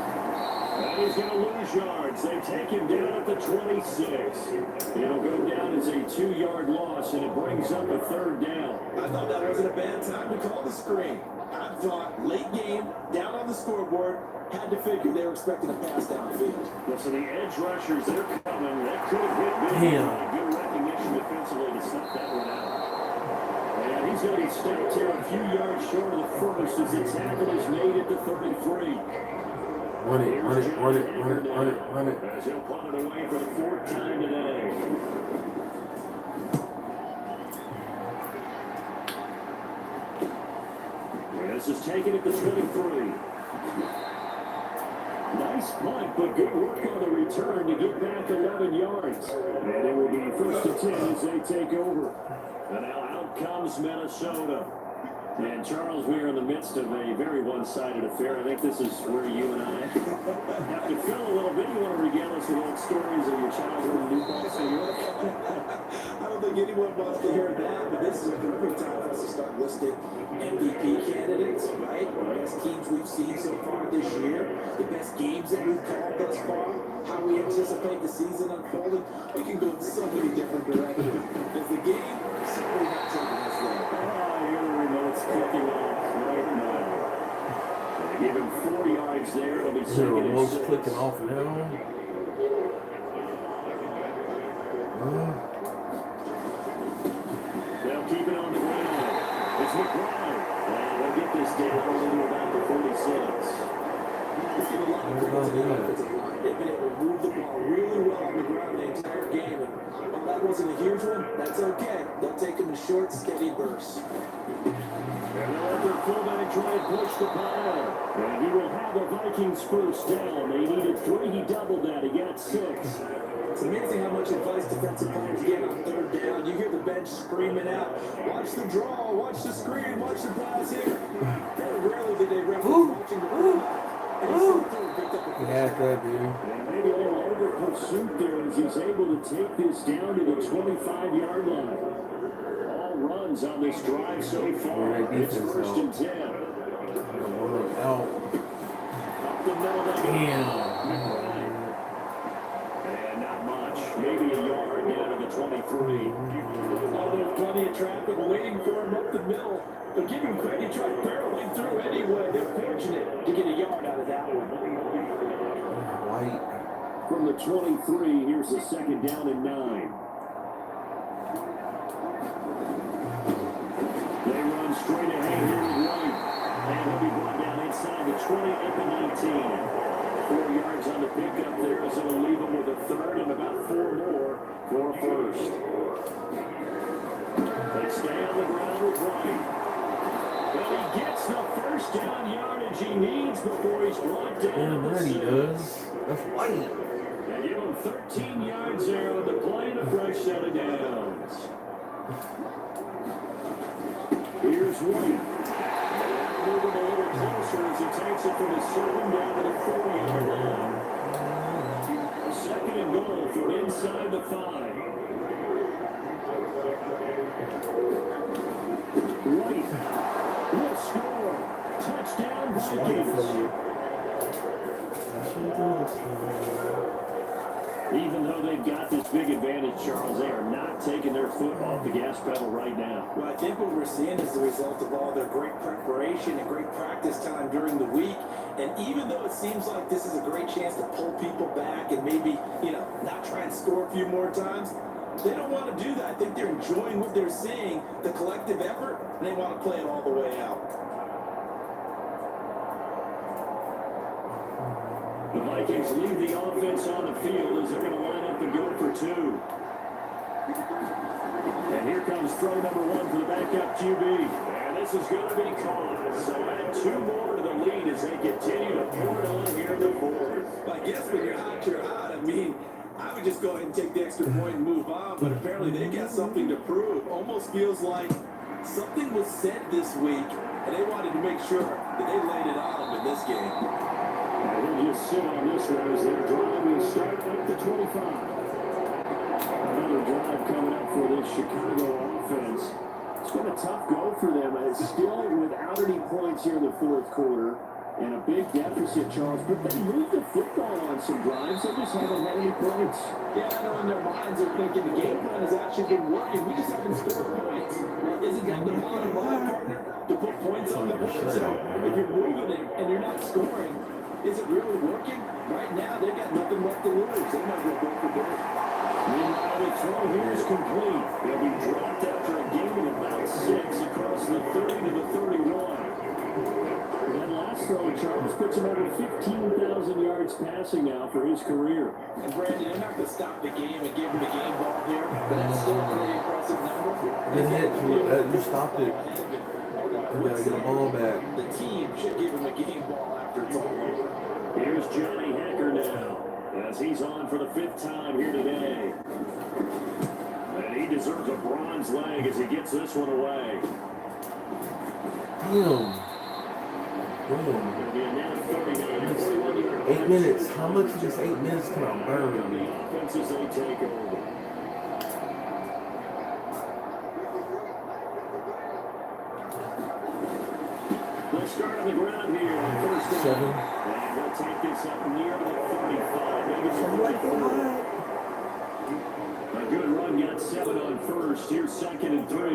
And he's going to lose yards. They take him down at the 26. It'll go down as a 2-yard loss, and it brings up a third down. I thought that wasn't a bad time to call the screen. I thought late game, down on the scoreboard, had to figure they were expecting a pass downfield. Well, so the edge rushers, they're coming. That could have hit big. Damn. Good recognition defensively to stop that one out. He's going to be stopped here a few yards short of the first as the tackle is made at the 33. Run it, run it, run it, run it, run it, run it. As he'll punt it away for the 4th time today. This is taken at the 23. Nice punt, but good work on the return to get back 11 yards. And it will be 1st and 10 as they take over. And now out comes Minnesota. And Charles, we are in the midst of a very one-sided affair. I think this is where you and I have to fill a little bit. You want to regale us with old stories of your childhood in New Boston, New York? I don't think anyone wants to hear that, but this is a perfect time for us to start listing MVP candidates, right? The best teams we've seen so far this year, the best games that we've called thus far, how we anticipate the season unfolding. We can go in so many different directions. As the game simply not taking us there. Here the remote's kicking off right now. They give him 4 yards there. It'll be The second and remote's 6. clicking off now. They'll keep it on the ground. It's McBride. And they'll get this down into about the 46. It's been a lot of points in the offensive line. They've been able to move the ball really well on the ground the entire game. And while that wasn't a huge one, that's okay. They'll take them in short, steady bursts. And they'll let their fullback try and push the pile. And he will have the Vikings first down. They needed 3. He doubled that. He got 6. It's amazing how much advice defensive players get on 3rd down. You hear the bench screaming out, watch the draw, watch the screen, watch the pass here. Very rarely did they reference watching the run. And he's so picked up a Yeah, that dude. And maybe a little over pursuit there as he's able to take this down to the 25-yard line. All runs on this drive so far. It's 1st and 10. Out. Up the middle of the and not much. Maybe a yard down to the 23. Oh, there's plenty of traffic waiting for him up the middle. But give him credit, he tried barreling through anyway. They're fortunate to get a yard out of that one. White. From the 23, here's a 2nd down and 9. They run straight ahead here with White. And he'll be brought down inside the 20 at the 19. 4 yards on the pickup there as it'll leave him with a 3rd and about 4 more for a first. They stay on the ground with White. But he gets the 1st down yardage he needs before he's brought down. Damn right he does. That's White. They give him 13 yards there on the play and a fresh set of downs. Here's White. Moving a little closer as he takes it from the 7 down to the 4-yard line. 2nd and goal from inside the 5. White will score. Touchdown Vikings. Even though they've got this big advantage, Charles, they are not taking their foot off the gas pedal right now. Well, I think what we're seeing is the result of all their great preparation and great practice time during the week. And even though it seems like this is a great chance to pull people back and maybe, not try and score a few more times, they don't want to do that. I think they're enjoying what they're seeing, the collective effort, and they want to play it all the way out. The Vikings leave the offense on the field as they're going to line up and go for 2. And here comes throw number 1 for the backup QB. And this is going to be caught. So add 2 more to the lead as they continue to pour it on here in the 4th. I guess when you're hot, you're hot. I mean, I would just go ahead and take the extra point and move on, but apparently they got something to prove. Almost feels like something was said this week, and they wanted to make sure that they laid it on them in this game. They'll just sit on this one as their drive will start at the 25. Another drive coming up for this Chicago offense. It's been a tough go for them. It's still without any points here in the 4th quarter. And a big deficit, Charles. But they moved the football on some drives. They just haven't had any points. Yeah, I know in their minds they're thinking the game plan has actually been working. We just haven't scored points. Isn't that the bottom line, partner? To put points on the board. So if you're moving it and you're not scoring, is it really working? Right now, they've got nothing left to lose. They might as well go for gold. Meanwhile, the throw here is complete. They'll be dropped after a gain of about 6 across puts him over 15,000 yards passing now for his career. And Brandon, they're not going to stop the game and give him the game ball here, but that's still a pretty impressive number. Good hit. You stopped it. You gotta get the ball back. The team should give him a game ball after it's all over. Here's Johnny Hacker now, as he's on for the 5th time here today. And he deserves a bronze leg as he gets this one away. Damn. 8 minutes. How much of this 8 minutes can I burn? The offenses they take over. They'll start on the ground here on first down. 7. And they'll take this up near the 45, maybe the 44. A good run, got 7 on first. Here's 2nd and 3. They'll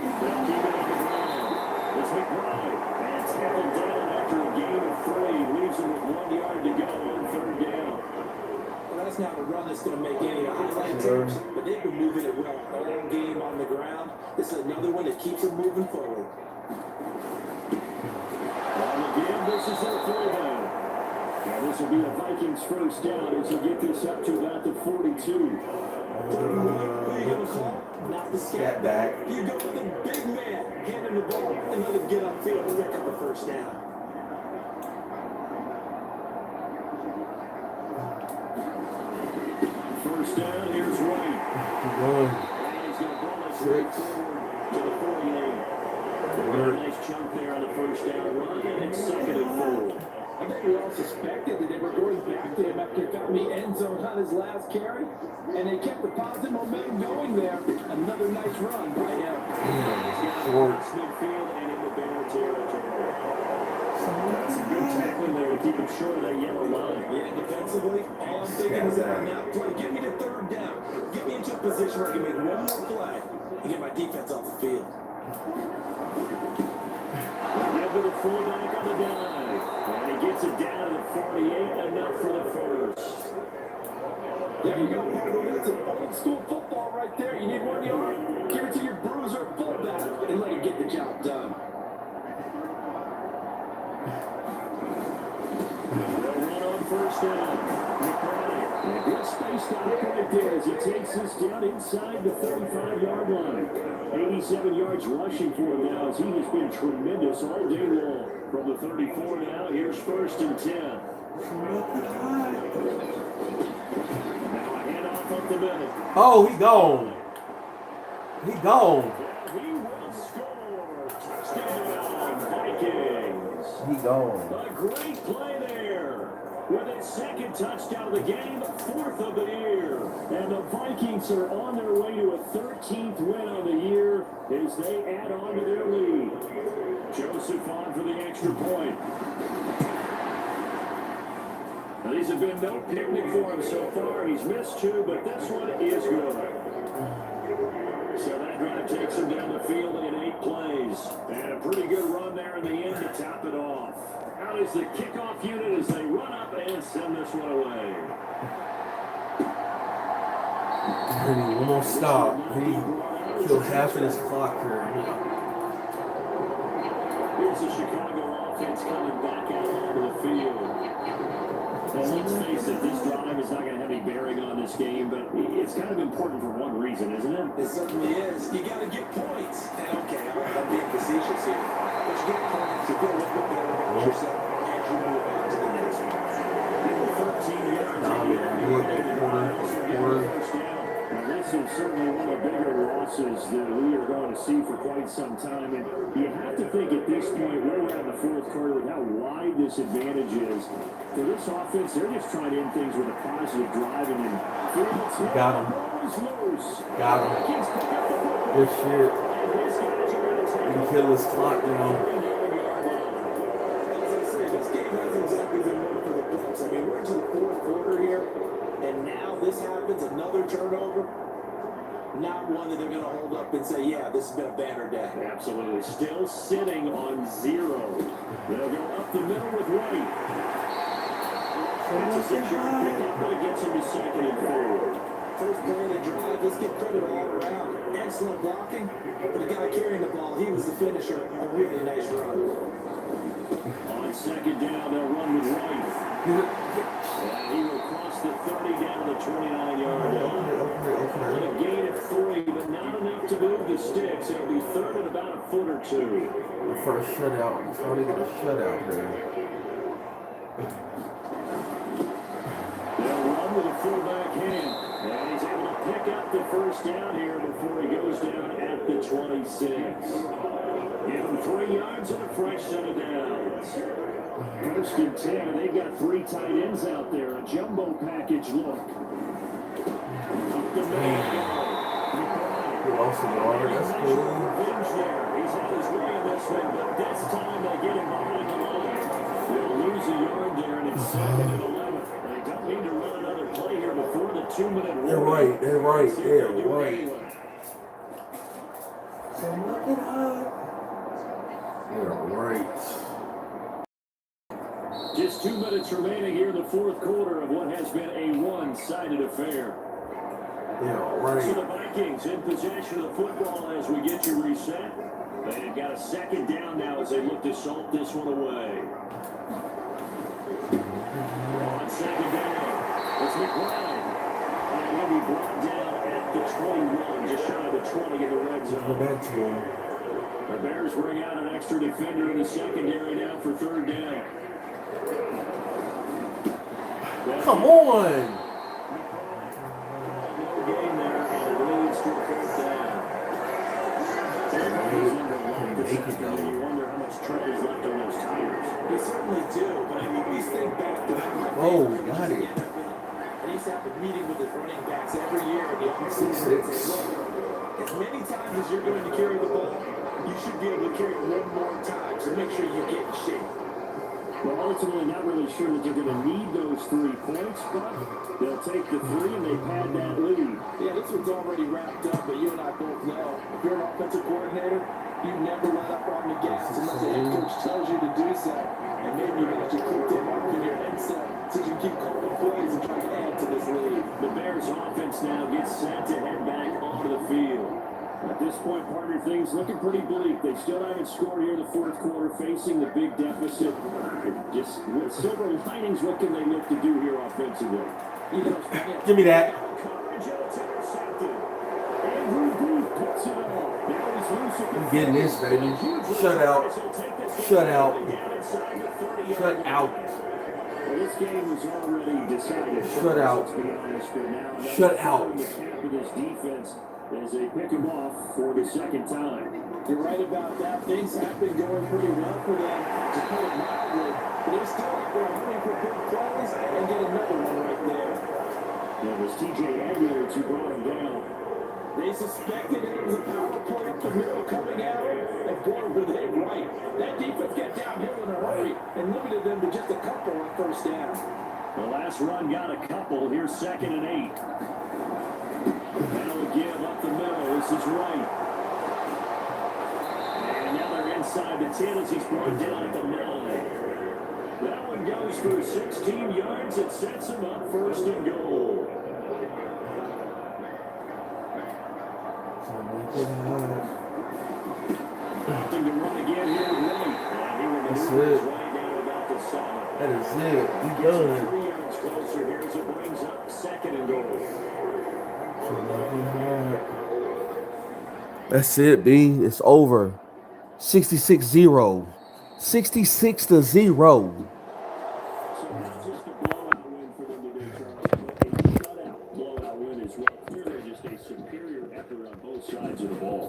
keep it on the ground. It's McBride. And tackled down after a gain of 3. Leaves him with 1 yard to go on 3rd down. Well, that's not a run that's going to make any highlight tapes, but they've been moving it well all game on the ground. This is another one that keeps them moving forward. On the game, this is their 4th down. And this will be a Vikings first down as you get this up to about the 42. Not the Scat back. You go with the big man, hand him the ball, and let him get upfield and pick up the first down. First down, here's White. Keep going. And he's going to ball it straight forward to the 48. Very nice chunk there on the first down run, and it's 2nd and 4. I think we all suspected that they were going back to him after cutting the end zone on his last carry, and they kept the positive momentum going there. Another nice run by him. Short. Midfield and in the Bear territory. That's some good tackling there to keep him short of that yellow line. Yeah, defensively, all I'm thinking is that now play. Get me to 3rd down. Get me into a position where I can make one more play and get my defense off the field. Never the fullback on the dive. And he gets it down to the 48, enough for the first. There you go, Michael. That's an old school football right there. You need 1 yard, give it to your bruiser fullback and let him get the job done. They'll run on first down. McBride. And a good space stop right there as he takes this down inside the 35-yard line. 87 yards rushing for him now as he has been tremendous all day long. From the 34 now, here's 1st and 10. Now a handoff up the middle. Oh, he gone. He gone. He will score. Touchdown, Vikings. He gone. A great play there. With his 2nd touchdown of the game, 4th of the year. And the Vikings are on their way to a 13th win on the year as they add on to their lead. Joseph on for the extra point. Now, these have been no picnic for him so far. He's missed 2, but this one is good. So that drive takes him down the field in 8 plays. And a pretty good run there in the end to top it off. Out is the kickoff unit as they run up and send this one away. He won't stop. He killed half of his clock here. Here's the Chicago offense coming back out onto the field. And let's face it, this drive is not going to have any bearing on this game, but it's kind of important for one reason, isn't it? It certainly is. You got to get points. And okay, I'm being facetious here. But you get points, you feel a little bit better about yourself as you move on to the next one. 13 yards. Now, this is certainly one of the bigger losses that we are going to see for quite some time. And you have to think at this point, where we're at in the 4th quarter, with how wide this advantage is. For this offense, they're just trying to end things with a positive driving. And Got him. Got him. Good shit. He can kill his clock now. This game hasn't exactly been one for the Bucs. I mean, we're into the 4th quarter here, and now this happens, another turnover. Not one that they're going to hold up and say, yeah, this has been a banner day. Absolutely. Still sitting on 0. They'll go up the middle with White. That's a 6-yard pickup that gets him to 2nd and 4. first play of the drive. Let's give credit all around. Excellent blocking. But the guy carrying the ball, he was the finisher. A really nice run. On second down, they'll run with Wright. And he will cross the 30 down the 29-yard line. A gain of 3, but not enough to move the sticks. It'll be third and about a foot or two. The first shutout. He's trying to get a shutout there. They'll run with a fullback hand. And he's able to pick up the first down here before he goes down at the 26. Give him 3 yards and a fresh set of downs. First and 10, and they've got 3 tight ends out there. A jumbo package look. Up the middle. He lost a yard. That's cool. He's on his way in this one, but this time they get him behind the line. They'll lose a yard there, and it's 2nd and 11. They don't need to run another play here before the 2-minute warning. They're right. They're right. They're right. So look it up. They're right. Just 2 minutes remaining here in the fourth quarter of what has been a one-sided affair. Yeah, right. So the Vikings in possession of the football as we get you reset. They've got a second down now as they look to salt this one away. On second down, it's McBride. And he'll be brought down at the 21, just shy of the 20 in the red zone. Go back to him. The Bears bring out an extra defender in the secondary now for third down. Come on! Game there, and it leads to a first down. You wonder how much tread is left on those tires. They certainly do, but I mean, we think back to that. Oh, got it. And he's had a meeting with his running backs every year in the offseason. As many times as you're going to carry the ball, you should be able to carry it one more time, so make sure you get in shape. Well, ultimately, not really sure that they're going to need those 3 points, but they'll take the 3 and they pad that lead. Yeah, this one's already wrapped up, but you and I both know if you're an offensive coordinator, you never let up on the gas unless the head coach tells you to do so. And maybe you got your click them up in your headset so you can keep calling plays and try to add to this lead. The Bears offense now gets set to head back onto the field. At this point, partner, things looking pretty bleak. They still haven't scored here in the fourth quarter, facing the big deficit. Just with silver linings, what can they look to do here offensively? Give me that. Coverage intercepted. Andrew Booth puts it on. Now he's loose. I'm getting this, baby. Shut out. Shut out. Shut out. Well, this game was already decided. Shut out. Let's be honest, but now Shut out. the cap of this defense as they pick him off for the second time. You're right about that. Things have been going pretty well for them, to put it mildly. But they're still out there hoping for big plays and get another one right there. It was T.J. Edwards who brought him down. They suspected it was a power play up the middle coming at him, and boy, were they right. That defense got downhill in a hurry and limited them to just a couple on first down. The last run got a couple. Here's 2nd and 8. That'll give up the middle. This is right. And now they're inside the 10 as he's brought down at the 9. That one goes for 16 yards. It sets him up 1st and goal. Opting to run again here with Wright. That's it. Right down about the side. That is it. You done. 3 yards closer here as it brings up 2nd and goal. That's it, B. It's over. 66-0. 66-0. So not just a blowout win for them today, Charles, but a shutout blowout win as well. Clearly just a superior effort on both sides of the ball.